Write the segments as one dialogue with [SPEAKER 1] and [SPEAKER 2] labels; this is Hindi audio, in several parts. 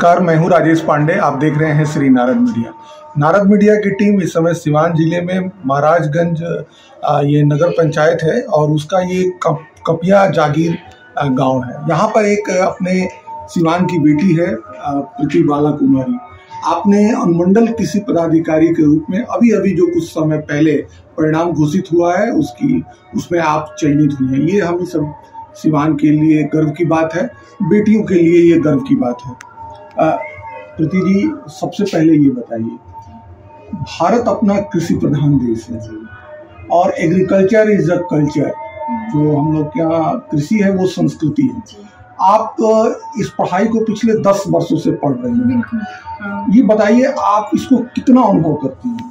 [SPEAKER 1] नमस्कार, मैं हूं राजेश पांडे। आप देख रहे हैं श्री नारद मीडिया। नारद मीडिया की टीम इस समय सिवान जिले में महाराजगंज ये नगर पंचायत है और उसका ये कपिया जागीर गांव है। यहाँ पर एक अपने सिवान की बेटी है प्रतिबाला कुमारी। आपने अनुमंडल कृषि पदाधिकारी के रूप में अभी जो कुछ समय पहले परिणाम घोषित हुआ है उसमें आप चयनित हुई हैं। ये हम सब सिवान के लिए गर्व की बात है, बेटियों के लिए ये गर्व की बात है। प्रीति जी, सबसे पहले ये बताइए, भारत अपना कृषि प्रधान देश है और एग्रीकल्चर इज अ कल्चर। जो हम लोग के यहाँ कृषि है वो संस्कृति है। आप इस पढ़ाई को पिछले 10 वर्षों से पढ़ रही हैं। ये बताइए, आप इसको कितना अनुभव करती हैं?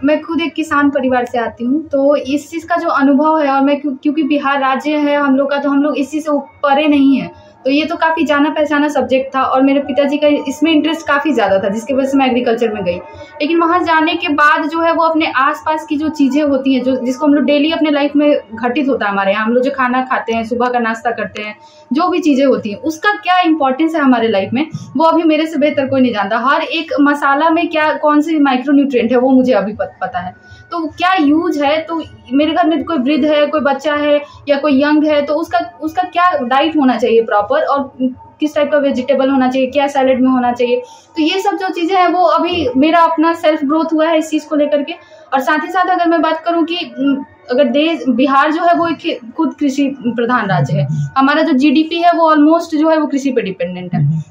[SPEAKER 2] मैं खुद एक किसान परिवार से आती हूँ, तो इस चीज़ का जो अनुभव है, और मैं क्योंकि बिहार राज्य है हम लोग का, तो हम लोग इस चीज़ से परे नहीं है, तो ये तो काफ़ी जाना पहचाना सब्जेक्ट था और मेरे पिताजी का इसमें इंटरेस्ट काफ़ी ज़्यादा था, जिसकी वजह से मैं एग्रीकल्चर में गई। लेकिन वहाँ जाने के बाद जो है वो अपने आसपास की जो चीज़ें होती हैं, जो जिसको हम लोग डेली अपने लाइफ में घटित होता है हमारे यहाँ, हम लोग जो खाना खाते हैं, सुबह का नाश्ता करते हैं, जो भी चीज़ें होती हैं उसका क्या इंपॉर्टेंस है हमारे लाइफ में, वो अभी मेरे से बेहतर कोई नहीं जानता। हर एक मसाला में क्या कौन सी माइक्रो न्यूट्रिएंट है वो मुझे अभी पता है, तो क्या यूज है। तो मेरे घर में कोई वृद्ध है, कोई बच्चा है या कोई यंग है, तो उसका क्या डाइट होना चाहिए प्रॉपर, और किस टाइप का वेजिटेबल होना चाहिए, क्या सैलेड में होना चाहिए। तो ये सब जो चीज़ें हैं वो अभी मेरा अपना सेल्फ ग्रोथ हुआ है इस चीज़ को लेकर के। और साथ ही साथ अगर मैं बात करूं कि अगर बिहार जो है वो एक खुद कृषि प्रधान राज्य है, हमारा जो जीडीपी है वो ऑलमोस्ट जो है वो कृषि पे डिपेंडेंट है।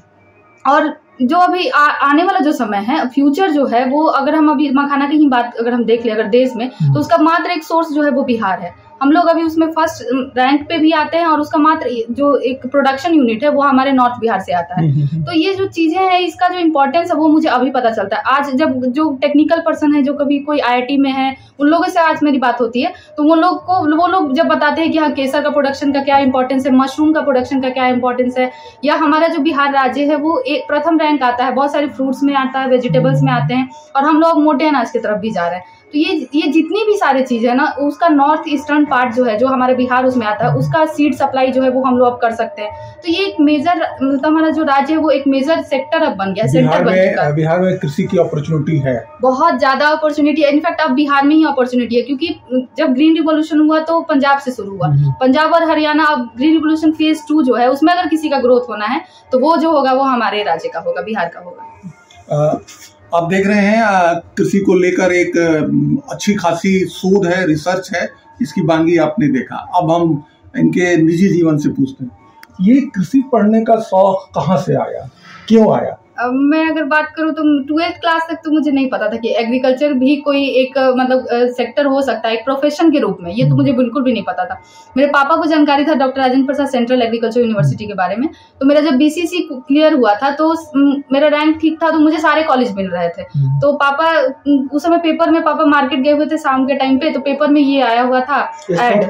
[SPEAKER 2] और जो अभी आने वाला जो समय है, फ्यूचर जो है वो, अगर हम अभी मखाना की ही बात अगर हम देख ले अगर देश में, तो उसका मात्र एक सोर्स जो है वो बिहार है। हम लोग अभी उसमें फर्स्ट रैंक पे भी आते हैं और उसका मात्र जो एक प्रोडक्शन यूनिट है वो हमारे नॉर्थ बिहार से आता है। तो ये जो चीजें हैं, इसका जो इम्पोर्टेंस है वो मुझे अभी पता चलता है। आज जब जो टेक्निकल पर्सन है, जो कभी कोई IIT में है, उन लोगों से आज मेरी बात होती है, तो वो लोग जब बताते हैं कि हाँ केसर का प्रोडक्शन का क्या इंपॉर्टेंस है, मशरूम का प्रोडक्शन का क्या इंपॉर्टेंस है, या हमारा जो बिहार राज्य है वो एक प्रथम रैंक आता है, बहुत सारे फ्रूट्स में आता है, वेजिटेबल्स में आते हैं, और हम लोग मोटे अनाज की तरफ भी जा रहे हैं। तो ये जितनी भी सारी चीजें है ना, उसका नॉर्थ ईस्टर्न पार्ट जो है, जो हमारे बिहार उसमें आता है, उसका सीड सप्लाई जो है वो हम लोग अब कर सकते हैं। तो ये एक मेजर, मतलब हमारा जो राज्य है वो एक मेजर सेक्टर अब बन गया, सेंटर बन चुका है।
[SPEAKER 1] बिहार में कृषि की अपॉर्चुनिटी है, बहुत
[SPEAKER 2] ज्यादा अपॉर्चुनिटी है। इनफैक्ट अब बिहार में ही अपॉर्चुनिटी है, क्योंकि जब ग्रीन रिवोल्यूशन हुआ तो पंजाब से शुरू हुआ, पंजाब और हरियाणा। अब ग्रीन रिवोल्यूशन फेज 2 जो है, उसमें अगर किसी का ग्रोथ होना है तो वो जो होगा वो हमारे राज्य का होगा, बिहार का होगा।
[SPEAKER 1] आप देख रहे हैं कृषि को लेकर एक अच्छी खासी शोध है, रिसर्च है, इसकी बानगी आपने देखा। अब हम इनके निजी जीवन से पूछते हैं, ये कृषि पढ़ने का शौक कहाँ से आया, क्यों आया?
[SPEAKER 2] अब मैं अगर बात करूं तो 12th क्लास तक तो मुझे नहीं पता था कि एग्रीकल्चर भी कोई एक मतलब सेक्टर हो सकता है, एक प्रोफेशन के रूप में। ये तो मुझे बिल्कुल भी नहीं पता था। मेरे पापा को जानकारी था doctor Rajendra Prasad central agriculture university के बारे में। तो मेरा जब BCC क्लियर हुआ था तो मेरा रैंक ठीक था, तो मुझे सारे कॉलेज मिल रहे थे। तो पापा उस समय पेपर में, पापा मार्केट गए हुए थे शाम के टाइम पे, तो पेपर में ये आया हुआ था एड।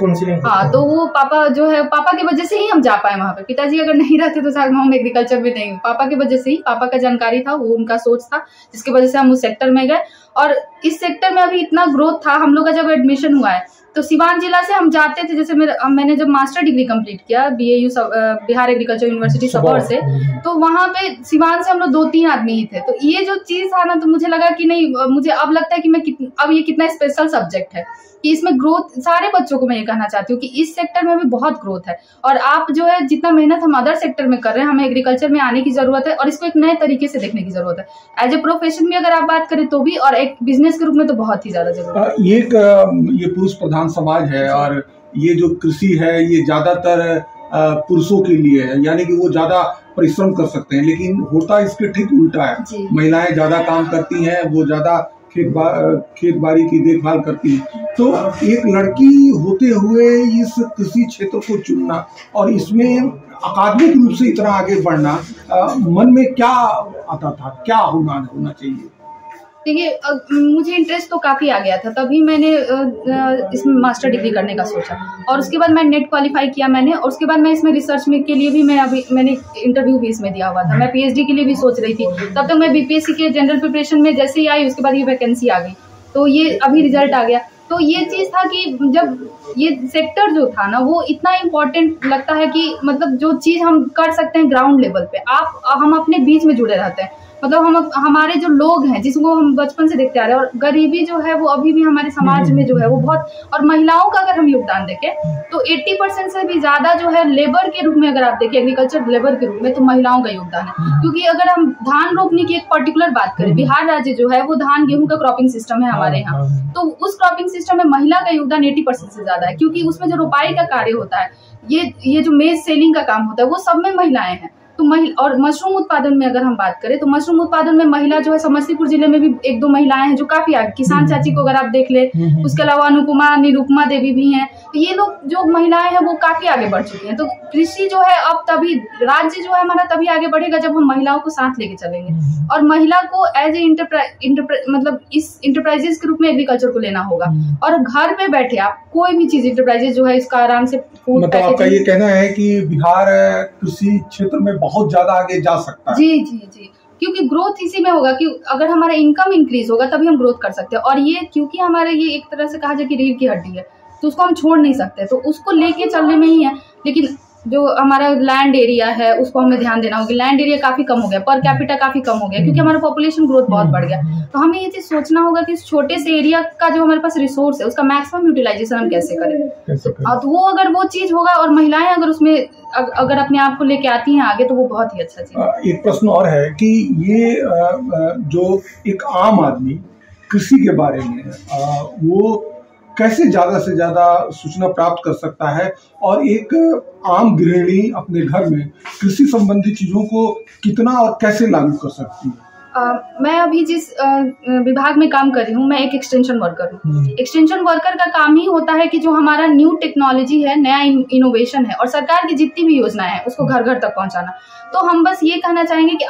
[SPEAKER 2] हाँ, तो वो पापा जो है, पापा की वजह से ही हम जा पाए वहां पे। पिताजी अगर नहीं रहते तो शायद हम एग्रीकल्चर में नहीं, पापा की वजह से ही, पापा का जानकारी था, वो उनका सोच था, जिसकी वजह से हम उस सेक्टर में गए। और इस सेक्टर में अभी इतना ग्रोथ था, हम लोग का जब एडमिशन हुआ है तो सिवान जिला से हम जाते थे। जैसे मैंने जब मास्टर डिग्री कंप्लीट किया BAU Bihar agriculture university Sabour से, तो वहां पे सिवान से हम लोग 2-3 आदमी ही थे। तो ये जो चीज था ना, तो मुझे लगा कि नहीं, मुझे अब लगता है कि अब ये कितना स्पेशल सब्जेक्ट है, कि इसमें ग्रोथ, सारे बच्चों को मैं ये कहना चाहती हूँ कि इस सेक्टर में भी बहुत ग्रोथ है। और आप जो है जितना मेहनत हम अदर सेक्टर में कर रहे हैं, हमें एग्रीकल्चर में आने की जरूरत है और इसको एक नए तरीके से देखने की जरूरत है। एज ए प्रोफेशन में अगर आप बात करें तो भी, और एक बिजनेस के रूप में तो बहुत ही ज्यादा जरूरत है।
[SPEAKER 1] ये पुरुष प्रधान समाज है और ये जो कृषि है ये ज्यादातर पुरुषों के लिए है, यानी कि वो ज्यादा परिश्रम कर सकते हैं, लेकिन होता इसके ठीक उल्टा है। महिलाएं ज्यादा काम करती हैं, वो ज्यादा खेत बाड़ी की देखभाल करती है। तो एक लड़की होते हुए इस कृषि क्षेत्र को चुनना और इसमें अकादमिक रूप से इतना आगे बढ़ना, मन में क्या आता था, क्या होना चाहिए?
[SPEAKER 2] देखिए, मुझे इंटरेस्ट तो काफ़ी आ गया था, तभी मैंने इसमें मास्टर डिग्री करने का सोचा। और उसके बाद मैं नेट क्वालिफाई किया मैंने, और उसके बाद मैं इसमें रिसर्च में के लिए भी मैंने इंटरव्यू भी इसमें दिया हुआ था। मैं PhD के लिए भी सोच रही थी। तब तक मैं BPSC के जनरल प्रिपरेशन में जैसे ही आई, उसके बाद ये वैकेंसी आ गई, तो ये अभी रिजल्ट आ गया। तो ये चीज़ था कि जब ये सेक्टर जो था ना वो इतना इम्पोर्टेंट लगता है कि मतलब जो चीज़ हम कर सकते हैं ग्राउंड लेवल पे हम अपने बीच में जुड़े रहते हैं। मतलब हमारे जो लोग हैं जिसको हम बचपन से देखते आ रहे हैं, और गरीबी जो है वो अभी भी हमारे समाज में जो है वो बहुत, और महिलाओं का अगर हम योगदान देखें तो 80% से भी ज़्यादा जो है लेबर के रूप में, अगर आप देखें एग्रीकल्चर लेबर के रूप में, तो महिलाओं का योगदान है। क्योंकि अगर हम धान रोपने की एक पर्टिकुलर बात करें, बिहार राज्य जो है वो धान गेहूं का क्रॉपिंग सिस्टम है हमारे यहाँ, तो उस क्रॉपिंग सिस्टम में महिला का योगदान 80% से ज़्यादा है। क्योंकि उसमें जो रोपाई का कार्य होता है, ये जो मेज सेलिंग का काम होता है, वो सब में महिलाएं हैं। तो और मशरूम उत्पादन में अगर हम बात करें तो मशरूम उत्पादन में महिला जो है, समस्तीपुर जिले में भी 1-2 महिलाएं हैं जो काफी आगे, किसान चाची को अगर आप देख ले, उसके अलावा अनुपमा निरुपमा देवी भी हैं। तो ये लोग जो महिलाएं हैं वो काफी आगे बढ़ चुकी हैं। तो कृषि जो है अब तभी, राज्य जो है हमारा तभी आगे बढ़ेगा जब हम महिलाओं को साथ लेके चलेंगे, और महिला को एज ए मतलब इस इंटरप्राइजेस के रूप में एग्रीकल्चर को लेना होगा। और घर पे बैठे आप कोई भी चीज इंटरप्राइजेस जो है इसका आराम से
[SPEAKER 1] मतलब आपका ये कहना है कि बिहार कृषि क्षेत्र में बहुत ज्यादा आगे जा सकता है।
[SPEAKER 2] जी जी जी, क्योंकि ग्रोथ इसी में होगा कि अगर हमारा इनकम इंक्रीज होगा तभी हम ग्रोथ कर सकते हैं। और ये क्योंकि हमारे ये एक तरह से कहा जाए कि रीढ़ की हड्डी है, तो उसको हम छोड़ नहीं सकते, तो उसको लेके चलने में ही है। लेकिन जो हमारा लैंड एरिया है उसको हमें ध्यान देना होगा। लैंड एरिया काफी कम हो गया, पर कैपिटा काफी कम हो गया, क्योंकि हमारा पॉपुलेशन ग्रोथ बहुत बढ़ गया। तो हमें ये चीज सोचना होगा कि इस छोटे से एरिया का जो हमारे पास रिसोर्स है उसका मैक्सिमम यूटिलाइजेशन हम कैसे करें। तो वो अगर वो चीज होगा और महिलाएं अगर उसमें अगर अपने आप को लेके आती हैं आगे, तो वो बहुत ही अच्छा चीज।
[SPEAKER 1] एक प्रश्न और है कि ये जो एक आम आदमी कृषि के बारे में वो कैसे ज्यादा से ज्यादा सूचना प्राप्त कर सकता है, और एक आम गृहिणी अपने घर में कृषि संबंधी चीजों को कितना और कैसे लागू कर सकती है?
[SPEAKER 2] मैं अभी जिस विभाग में काम कर रही हूँ, मैं एक एक्सटेंशन वर्कर हूँ। एक्सटेंशन वर्कर का काम ही होता है कि जो हमारा न्यू टेक्नोलॉजी है, नया इनोवेशन है, और सरकार की जितनी भी योजनाएं हैं उसको घर घर तक पहुंचाना। तो हम बस ये कहना चाहेंगे कि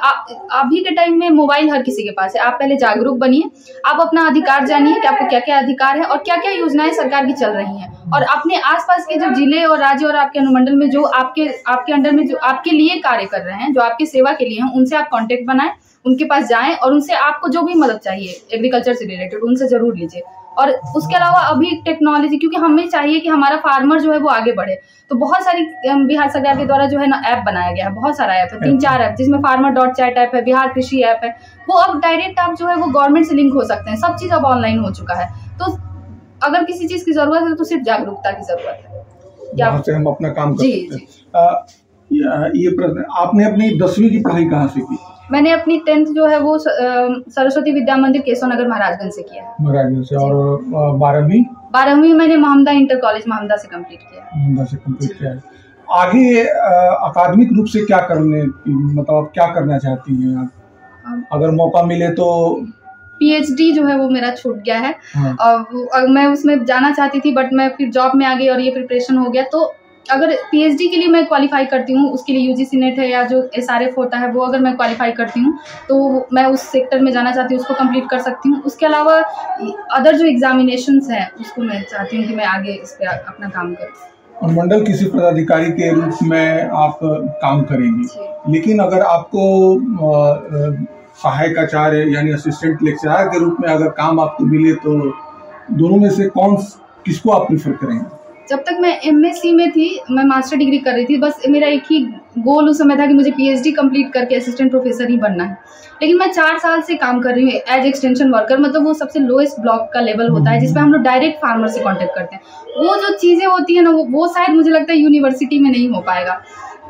[SPEAKER 2] अभी के टाइम में मोबाइल हर किसी के पास है। आप पहले जागरूक बनिए, आप अपना अधिकार जानिए कि आपको क्या क्या अधिकार है और क्या क्या योजनाएं सरकार की चल रही हैं, और अपने आसपास के जो जिले और राज्य और आपके अनुमंडल में जो आपके अंडर में जो आपके लिए कार्य कर रहे हैं, जो आपकी सेवा के लिए हैं, उनसे आप कॉन्टेक्ट बनाएं, उनके पास जाएं और उनसे आपको जो भी मदद चाहिए एग्रीकल्चर से रिलेटेड उनसे जरूर लीजिए। और उसके अलावा अभी टेक्नोलॉजी, क्योंकि हमें चाहिए कि हमारा फार्मर जो है वो आगे बढ़े, तो बहुत सारी बिहार सरकार के द्वारा जो है ना ऐप बनाया गया है, बहुत सारा ऐप है, 3-4 ऐप, जिसमें farmer.chat ऐप है, बिहार कृषि ऐप है। वो अब डायरेक्ट आप जो है वो गवर्नमेंट से लिंक हो सकते हैं। सब चीज अब ऑनलाइन हो चुका है। तो अगर किसी चीज की जरूरत है तो सिर्फ जागरूकता की जरूरत है,
[SPEAKER 1] वहाँ से हम अपना काम कर सकते हैं। ये प्रश्न, आपने अपनी 10वीं की पढ़ाई कहाँ से की?
[SPEAKER 2] मैंने अपनी 10th जो है वो सरस्वती विद्या मंदिर केशव नगर महाराजगंज से किया है।
[SPEAKER 1] महाराजगंज से। और 12वीं
[SPEAKER 2] मैंने मोहम्मदा इंटर कॉलेज मोहम्मदा से कंप्लीट किया है।
[SPEAKER 1] मोहम्मदा से कंप्लीट किया है। आगे अकादमिक रूप से क्या करने, मतलब आप क्या करना चाहती हैं आप? अगर मौका मिले तो
[SPEAKER 2] PhD जो है वो मेरा छूट गया है। और मैं उसमें जाना चाहती थी, बट मैं फिर जॉब में आ गई और ये प्रिपरेशन हो गया। तो अगर PhD के लिए मैं क्वालिफाई करती हूँ, उसके लिए UGC नेट है या जो SRF होता है वो अगर मैं क्वालिफाई करती हूँ तो मैं उस सेक्टर में जाना चाहती हूँ, उसको कंप्लीट कर सकती हूँ। उसके अलावा अदर जो एग्जामिनेशंस हैं उसको मैं चाहती हूँ कि मैं आगे इस पर अपना काम करूँ।
[SPEAKER 1] और मंडल कृषि पदाधिकारी के रूप में आप काम करेंगी, लेकिन अगर आपको सहायकाचार्य यानी असिस्टेंट लेक्चरर के रूप में अगर काम आपको मिले तो दोनों में से किसको आप प्रेफर करेंगे?
[SPEAKER 2] जब तक मैं MSc में थी, मैं मास्टर डिग्री कर रही थी, बस मेरा एक ही गोल उस समय था कि मुझे PhD कंप्लीट करके असिस्टेंट प्रोफेसर ही बनना है। लेकिन मैं 4 साल से काम कर रही हूँ एज एक्सटेंशन वर्कर। मतलब वो सबसे लोएस्ट ब्लॉक का लेवल होता है जिसमें हम लोग डायरेक्ट फार्मर से कांटेक्ट करते हैं। वो जो चीज़ें होती है ना, वो शायद मुझे लगता है यूनिवर्सिटी में नहीं हो पाएगा।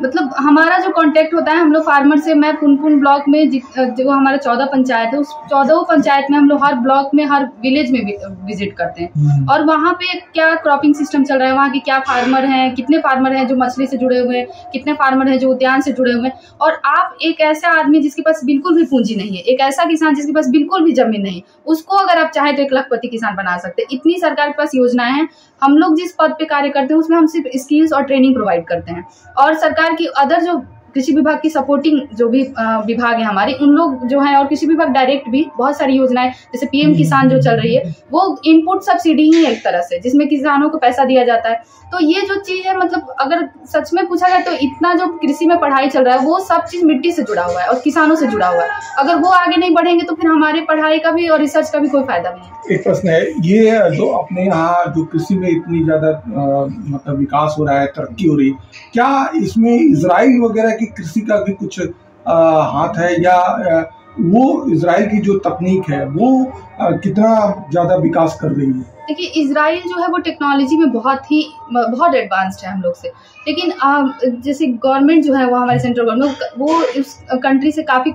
[SPEAKER 2] मतलब हमारा जो कांटेक्ट होता है हम लोग फार्मर से, मैं पुनपुन ब्लॉक में जो हमारा 14 पंचायत है, उस 14 पंचायत में हम लोग हर ब्लॉक में हर विलेज में विजिट करते हैं, और वहाँ पे क्या क्रॉपिंग सिस्टम चल रहा है, वहाँ के क्या फार्मर हैं, कितने फार्मर हैं जो मछली से जुड़े हुए हैं, कितने फार्मर हैं जो उद्यान से जुड़े हुए हैं। और आप एक ऐसा आदमी जिसके पास बिल्कुल भी पूंजी नहीं है, एक ऐसा किसान जिसके पास बिल्कुल भी जमीन नहीं, उसको अगर आप चाहें तो 1 लाखपति किसान बना सकते हैं। इतनी सरकार के पास योजनाएं हैं। हम लोग जिस पद पे कार्य करते हैं उसमें हम सिर्फ स्किल्स और ट्रेनिंग प्रोवाइड करते हैं, और सरकार की अदर जो कृषि विभाग की सपोर्टिंग जो भी विभाग है हमारे, उन लोग जो हैं, और कृषि विभाग डायरेक्ट भी बहुत सारी योजनाएं जैसे पीएम किसान जो चल रही है, वो इनपुट सब्सिडी ही है एक तरह से, जिसमें किसानों को पैसा दिया जाता है। तो ये जो चीज है, मतलब अगर सच में पूछा जाए तो इतना जो कृषि में पढ़ाई चल रहा है वो सब चीज मिट्टी से जुड़ा हुआ है और किसानों से जुड़ा हुआ है। अगर वो आगे नहीं बढ़ेंगे तो फिर हमारे पढ़ाई का भी और रिसर्च का भी कोई फायदा नहीं है।
[SPEAKER 1] एक प्रश्न है, ये जो अपने यहाँ जो कृषि में इतनी ज्यादा मतलब विकास हो रहा है, तरक्की हो रही, क्या इसमें इजराइल वगैरह की कृषि का भी कुछ हाथ है, या वो इजराइल की जो तकनीक है वो कितना ज्यादा विकास कर रही है?
[SPEAKER 2] देखिए, इजराइल जो है वो टेक्नोलॉजी में बहुत एडवांस्ड है हम लोग से, लेकिन जैसे गवर्नमेंट जो है वो हमारे सेंट्रल गवर्नमेंट वो उस कंट्री से काफ़ी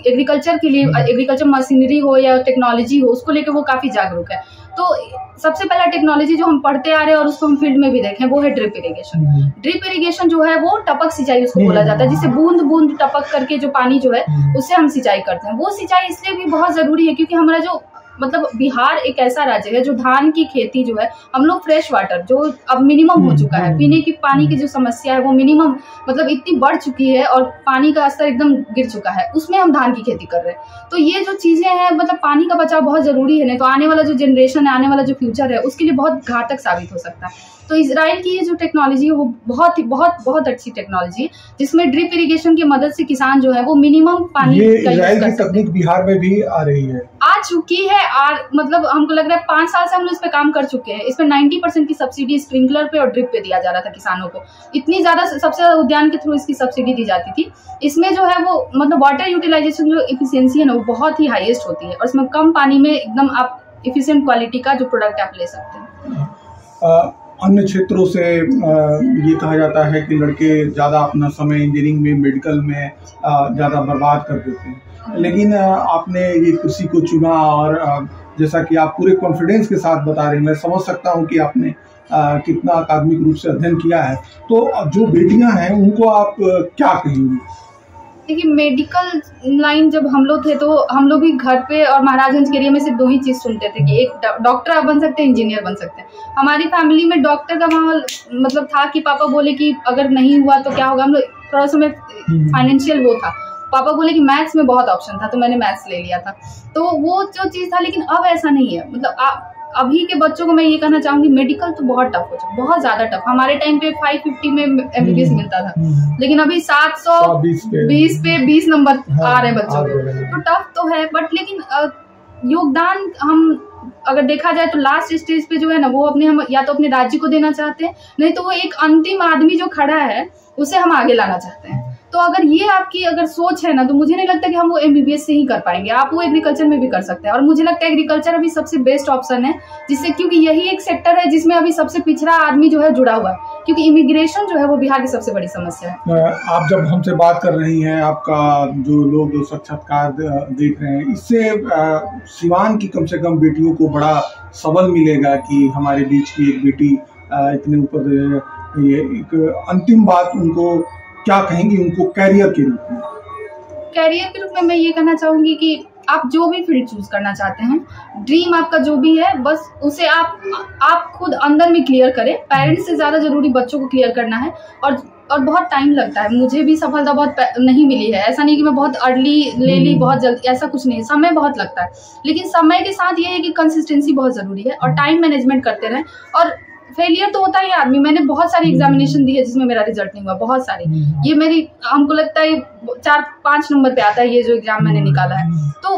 [SPEAKER 2] एग्रीकल्चर के लिए, एग्रीकल्चर मशीनरी हो या टेक्नोलॉजी हो, उसको लेकर वो काफ़ी जागरूक है। तो सबसे पहला टेक्नोलॉजी जो हम पढ़ते आ रहे हैं और उसको हम फील्ड में भी देखें, वो है ड्रिप इरिगेशन। ड्रिप इरिगेशन जो है वो टपक सिंचाई उसको बोला जाता है, जिससे बूंद बूंद टपक करके जो पानी जो है उससे हम सिंचाई करते हैं। वो सिंचाई इसलिए भी बहुत जरूरी है क्योंकि हमारा जो मतलब बिहार एक ऐसा राज्य है जो धान की खेती जो है, हम लोग फ्रेश वाटर जो अब मिनिमम हो चुका है, पीने की पानी की जो समस्या है वो मिनिमम मतलब इतनी बढ़ चुकी है और पानी का स्तर एकदम गिर चुका है, उसमें हम धान की खेती कर रहे हैं। तो ये जो चीजें हैं, मतलब पानी का बचाव बहुत जरूरी है, नहीं तो आने वाला जो जनरेशन है, आने वाला जो फ्यूचर है, उसके लिए बहुत घातक साबित हो सकता है। तो इजराइल की ये जो टेक्नोलॉजी है वो बहुत अच्छी टेक्नोलॉजी है, जिसमें ड्रिप इरिगेशन की मदद से किसान जो है वो मिनिमम पानी
[SPEAKER 1] ये इजराइल की तकनीक बिहार में भी आ रही है,
[SPEAKER 2] आ चुकी है। मतलब हमको लग रहा है 5 साल से हम लोग इस पे काम कर चुके हैं। इसमें 90% की सब्सिडी स्प्रिंकलर पे और ड्रिप पे दिया जा रहा था किसानों को। इतनी ज्यादा, सबसे ज्यादा उद्यान के थ्रू इसकी सब्सिडी दी जाती थी। इसमें जो है वो मतलब वाटर यूटिलाइजेशन जो इफिशियंसी है ना, वो बहुत ही हाईएस्ट होती है और इसमें कम पानी में एकदम आप इफिशियंट क्वालिटी का जो प्रोडक्ट आप ले सकते हैं।
[SPEAKER 1] अन्य क्षेत्रों से ये कहा जाता है कि लड़के ज़्यादा अपना समय इंजीनियरिंग में, मेडिकल में ज़्यादा बर्बाद कर देते हैं, लेकिन आपने ये कृषि को चुना और जैसा कि आप पूरे कॉन्फिडेंस के साथ बता रहे हैं, मैं समझ सकता हूँ कि आपने कितना अकादमिक रूप से अध्ययन किया है। तो जो बेटियां हैं उनको आप क्या कहेंगे?
[SPEAKER 2] देखिए, मेडिकल लाइन जब हम लोग थे तो हम लोग भी घर पे और महाराजगंज के एरिया में सिर्फ 2 ही चीज़ सुनते थे कि एक डॉक्टर आप बन सकते हैं, इंजीनियर बन सकते हैं। हमारी फैमिली में डॉक्टर का माहौल मतलब था कि पापा बोले कि अगर नहीं हुआ तो क्या होगा। हम लोग थोड़ा सा में फाइनेंशियल वो था, पापा बोले कि मैथ्स में बहुत ऑप्शन था तो मैंने मैथ्स ले लिया था, तो वो जो चीज़ था। लेकिन अब ऐसा नहीं है, मतलब अभी के बच्चों को मैं ये कहना चाहूंगी, मेडिकल तो बहुत टफ हो चुका, बहुत ज्यादा टफ। हमारे टाइम पे 550 में MBBS मिलता था, लेकिन अभी 720 पे 20 नंबर आ रहे हैं बच्चों को, तो टफ तो है। बट लेकिन योगदान हम अगर देखा जाए तो लास्ट स्टेज पे जो है ना, वो हम या तो अपने राज्य को देना चाहते हैं, नहीं तो वो एक अंतिम आदमी जो खड़ा है उसे हम आगे लाना चाहते हैं। तो अगर ये आपकी अगर सोच है ना, तो मुझे नहीं लगता कि हम वो MBBS से ही कर पाएंगे। आप वो एग्रीकल्चर में भी कर सकते हैं, और मुझे लगता है एग्रीकल्चर अभी सबसे बेस्ट ऑप्शन है, जिससे क्योंकि यही एक सेक्टर है जिसमें अभी सबसे पिछड़ा आदमी जो है जुड़ा हुआ है, क्योंकि इमिग्रेशन जो है वो बिहार की सबसे बड़ी समस्या है।
[SPEAKER 1] आप जब हमसे बात कर रही हैं, आपका जो लोग साक्षात्कार देख रहे हैं, इससे सिवान की कम से कम बेटियों को बड़ा सबल मिलेगा कि हमारे बीच की एक बेटी इतने ऊपर। ये एक अंतिम बात उनको क्या कहेंगी, उनको कैरियर के रूप में?
[SPEAKER 2] कैरियर के रूप में मैं ये कहना चाहूंगी कि आप जो भी फील्ड चूज करना चाहते हैं, ड्रीम आपका जो भी है, बस उसे आप खुद अंदर में क्लियर करें। पेरेंट्स से ज्यादा जरूरी बच्चों को क्लियर करना है, और बहुत टाइम लगता है। मुझे भी सफलता बहुत नहीं मिली है, ऐसा नहीं कि मैं बहुत अर्ली ले ली, बहुत जल्दी, ऐसा कुछ नहीं। समय बहुत लगता है, लेकिन समय के साथ ये है कि कंसिस्टेंसी बहुत जरूरी है और टाइम मैनेजमेंट करते रहें। और फेलियर तो होता ही आदमी, मैंने बहुत सारी एग्जामिनेशन दी है जिसमें मेरा रिजल्ट नहीं हुआ, बहुत सारी। ये मेरी, हमको लगता है 4-5 नंबर पे आता है ये जो एग्जाम मैंने निकाला है। तो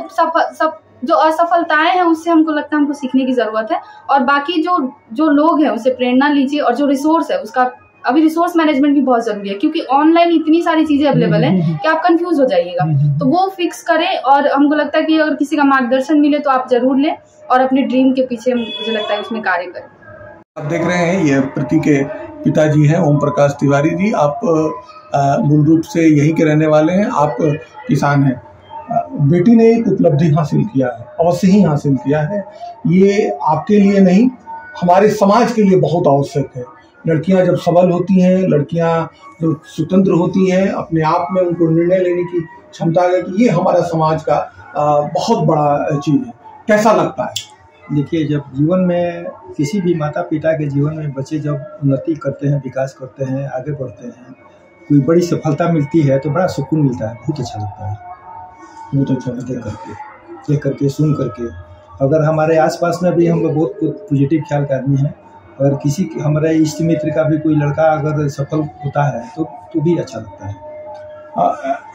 [SPEAKER 2] जो असफलताएं हैं उससे हमको लगता है हमको सीखने की जरूरत है, और बाकी जो लोग हैं उससे प्रेरणा लीजिए। और जो रिसोर्स है उसका, अभी रिसोर्स मैनेजमेंट भी बहुत जरूरी है, क्योंकि ऑनलाइन इतनी सारी चीजें अवेलेबल है कि आप कंफ्यूज हो जाइएगा। तो वो फिक्स करें, और हमको लगता है कि अगर किसी का मार्गदर्शन मिले तो आप जरूर लें, और अपने ड्रीम के पीछे मुझे लगता है उसमें कार्य करें।
[SPEAKER 1] आप देख रहे हैं, ये प्रति के पिताजी हैं ओम प्रकाश तिवारी जी। आप मूल रूप से यहीं के रहने वाले हैं, आप किसान हैं। बेटी ने एक उपलब्धि हासिल किया है, अवश्य ही हासिल किया है। ये आपके लिए नहीं, हमारे समाज के लिए बहुत आवश्यक है। लड़कियां जब सबल होती हैं, लड़कियां जब स्वतंत्र होती हैं, अपने आप में उनको निर्णय लेने की क्षमता है, कि ये हमारा समाज का बहुत बड़ा चीज़ है। कैसा लगता है?
[SPEAKER 3] देखिए, जब जीवन में किसी भी माता पिता के जीवन में बच्चे जब उन्नति करते हैं, विकास करते हैं, आगे बढ़ते हैं, कोई बड़ी सफलता मिलती है तो बड़ा सुकून मिलता है, बहुत अच्छा लगता है।
[SPEAKER 1] बहुत अच्छा लगता है
[SPEAKER 3] देख करके सुन करके। अगर हमारे आसपास में भी हम लोग बहुत पॉजिटिव ख्याल का आदमी हैं, अगर किसी हमारे इष्ट मित्र का भी कोई लड़का अगर सफल होता है तो भी अच्छा लगता है।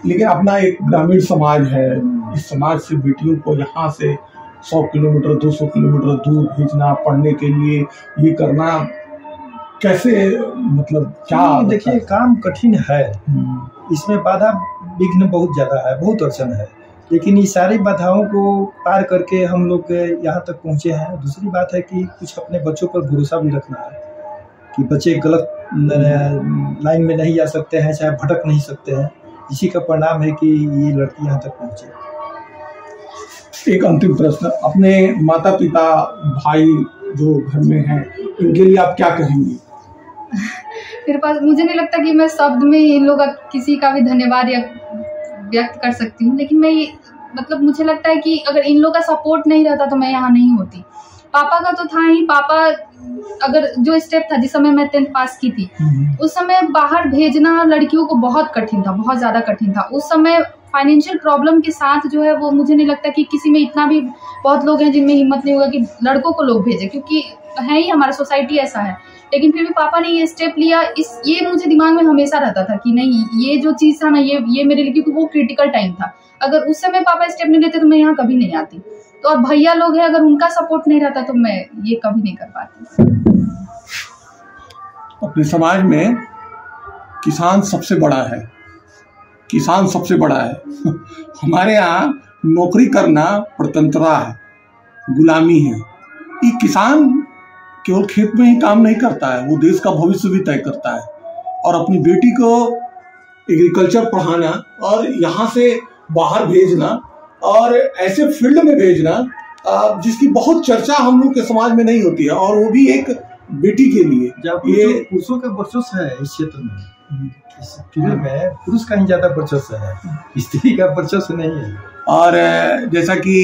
[SPEAKER 1] लेकिन अपना एक ग्रामीण समाज है, इस समाज से बेटियों को यहाँ से 100 किलोमीटर 200 किलोमीटर दूर भेजना पढ़ने के लिए, ये करना कैसे, मतलब क्या?
[SPEAKER 3] देखिए काम कठिन है, इसमें बाधा विघ्न बहुत ज़्यादा है, बहुत अड़चन है, लेकिन ये सारी बाधाओं को पार करके हम लोग यहाँ तक पहुँचे हैं। दूसरी बात है कि कुछ अपने बच्चों पर भरोसा भी रखना है कि बच्चे गलत लाइन में नहीं जा सकते हैं, चाहे भटक नहीं सकते हैं। इसी का परिणाम है कि ये लड़की यहाँ तक पहुँचे।
[SPEAKER 1] एक अंतिम प्रश्न, अपने माता पिता भाई जो घर में हैं, इनके लिए आप क्या कहेंगी?
[SPEAKER 2] मेरे पास, मुझे नहीं लगता कि मैं शब्द में इन लोगों का किसी का भी धन्यवाद या व्यक्त कर सकती हूँ, लेकिन मैं मतलब मुझे लगता है कि अगर इन लोगों का सपोर्ट नहीं रहता तो मैं यहाँ नहीं होती। पापा का तो था ही, पापा अगर जो स्टेप था, जिस समय मैं 10th पास की थी, उस समय बाहर भेजना लड़कियों को बहुत कठिन था, बहुत ज़्यादा कठिन था। उस समय फाइनेंशियल प्रॉब्लम के साथ जो है वो मुझे नहीं लगता कि किसी में इतना भी, बहुत लोग हैं जिनमें हिम्मत नहीं होगा कि लड़कों को लोग भेजें, क्योंकि है ही हमारा सोसाइटी ऐसा है। लेकिन फिर भी पापा ने ये स्टेप लिया, ये मुझे दिमाग में हमेशा रहता था कि नहीं, ये जो चीज़ था ना, ये मेरे लिए, क्योंकि वो क्रिटिकल टाइम था। अगर उस समय पापा स्टेप नहीं लेते तो मैं यहाँ कभी नहीं आती। तो अब भैया लोग हैं, अगर उनका सपोर्ट नहीं रहता तो मैं ये कभी नहीं कर पाती।
[SPEAKER 1] अपने समाज में किसान सबसे बड़ा है, किसान सबसे बड़ा है। हमारे यहाँ नौकरी करना प्रतंत्रता है, गुलामी है। ये किसान केवल खेत में ही काम नहीं करता है, वो देश का भविष्य भी तय करता है। और अपनी बेटी को एग्रीकल्चर पढ़ाना और यहाँ से बाहर भेजना और ऐसे फील्ड में भेजना जिसकी बहुत चर्चा हम लोग के समाज में नहीं होती है, और वो भी एक बेटी के लिए।
[SPEAKER 3] ये पुरुषों का वर्चस्व है इस क्षेत्र में, इस फील्ड में पुरुष का ही ज्यादा वर्चस्व है, स्त्री का वर्चस्व नहीं है।
[SPEAKER 1] और जैसा कि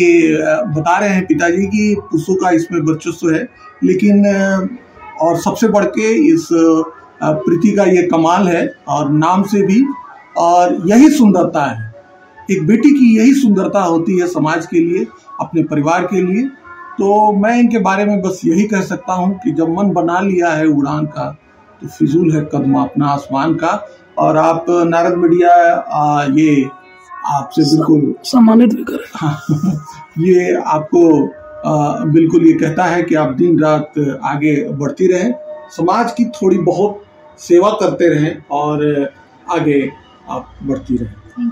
[SPEAKER 1] बता रहे हैं पिताजी कि पुरुषों का इसमें वर्चस्व है, लेकिन और सबसे बढ़ के इस प्रीति का ये कमाल है, और नाम से भी, और यही सुंदरता है एक बेटी की, यही सुंदरता होती है समाज के लिए, अपने परिवार के लिए। तो मैं इनके बारे में बस यही कह सकता हूँ कि जब मन बना लिया है उड़ान का तो फिजूल है कदम अपना आसमान का। और आप नारद मीडिया ये आपसे बिल्कुल
[SPEAKER 4] सम्मानित भी करें।
[SPEAKER 1] ये आपको बिल्कुल ये कहता है कि आप दिन रात आगे बढ़ती रहें, समाज की थोड़ी बहुत सेवा करते रहें और आगे आप बढ़ती रहें।